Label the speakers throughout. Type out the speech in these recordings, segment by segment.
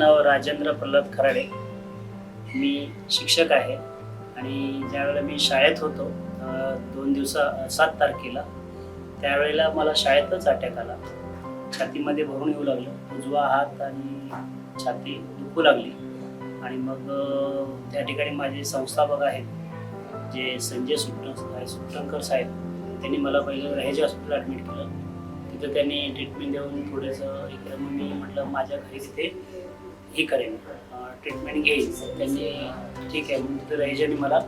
Speaker 1: नाव राजेंद्र प्रल्हाद खराडे. मी शिक्षक आहे आणि ज्यावेळेला मी शाळेत होतो 7 तारखेला त्यावेळेला मला शाळेतच अटॅक आला. छातीमध्ये भरून येऊ लागलं, उजवा हात आणि छाती दुखू लागली. आणि मग त्या ठिकाणी माझे संस्थापक आहेत जे संजय सुट्टंकर साहेब, त्यांनी मला पहिलं रहेजा हॉस्पिटल ॲडमिट केलं. तिथं त्यांनी ट्रीटमेंट देऊन थोडंसं हे केलं. मग मी म्हटलं माझ्या घरी तिथे हे करेन, ट्रीटमेंट घेईन. त्यांनी ठीक आहे म्हणून तिथं रहेजाने मला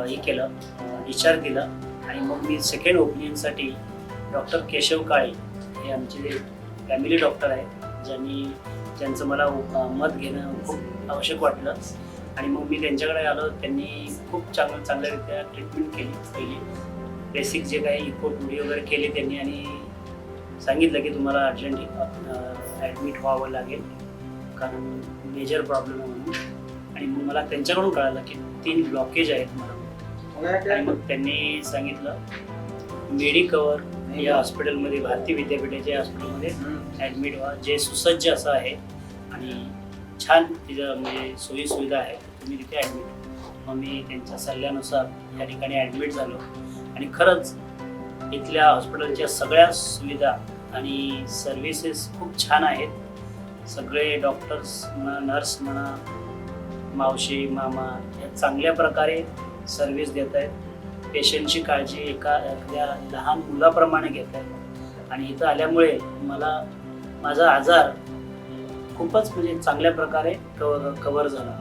Speaker 1: हे केलं, डिस्चार्ज दिला. आणि मग मी सेकंड ओपिनियनसाठी डॉक्टर केशव काळे हे आमचे फॅमिली डॉक्टर आहेत, ज्यांचं मला मत घेणं खूप आवश्यक वाटलं. आणि मग मी त्यांच्याकडे आलो. त्यांनी खूप चांगल्यारीत्या ट्रीटमेंट केली. पहिली बेसिक जे काही इको टुडी वगैरे केली त्यांनी आणि सांगितलं की तुम्हाला अर्जंट ॲडमिट व्हावं लागेल कारण मेजर प्रॉब्लेम आहे म्हणून. आणि मग मला त्यांच्याकडून कळालं की 3 ब्लॉकेज आहेत मला. आणि मग त्यांनी सांगितलं मेडिकवर या हॉस्पिटलमध्ये, भारती विद्यापीठाच्या हॉस्पिटलमध्ये ॲडमिट व्हा, जे सुसज्ज असं आहे आणि छान तिथं म्हणजे सोयीसुविधा आहे, तुम्ही तिथे ॲडमिट व्हा. मग मी त्यांच्या सल्ल्यानुसार या ठिकाणी ॲडमिट झालो. आणि खरंच इथल्या हॉस्पिटलच्या सगळ्या सुविधा आणि सर्व्हिसेस खूप छान आहेत. सगळे डॉक्टर्स म्हणा, नर्स म्हणा, मावशी मामा या चांगल्या प्रकारे सर्व्हिस देत आहेत. पेशंटची काळजी एखाद्या लहान मुलाप्रमाणे घेत आहेत. आणि इथं आल्यामुळे माझा आजार खूपच म्हणजे चांगल्या प्रकारे कव्हर झाला.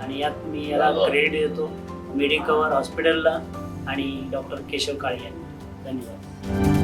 Speaker 1: आणि यात मी याला क्रेडिट देतो मेडिकवर हॉस्पिटलला आणि डॉक्टर केशव काळे यांना. धन्यवाद.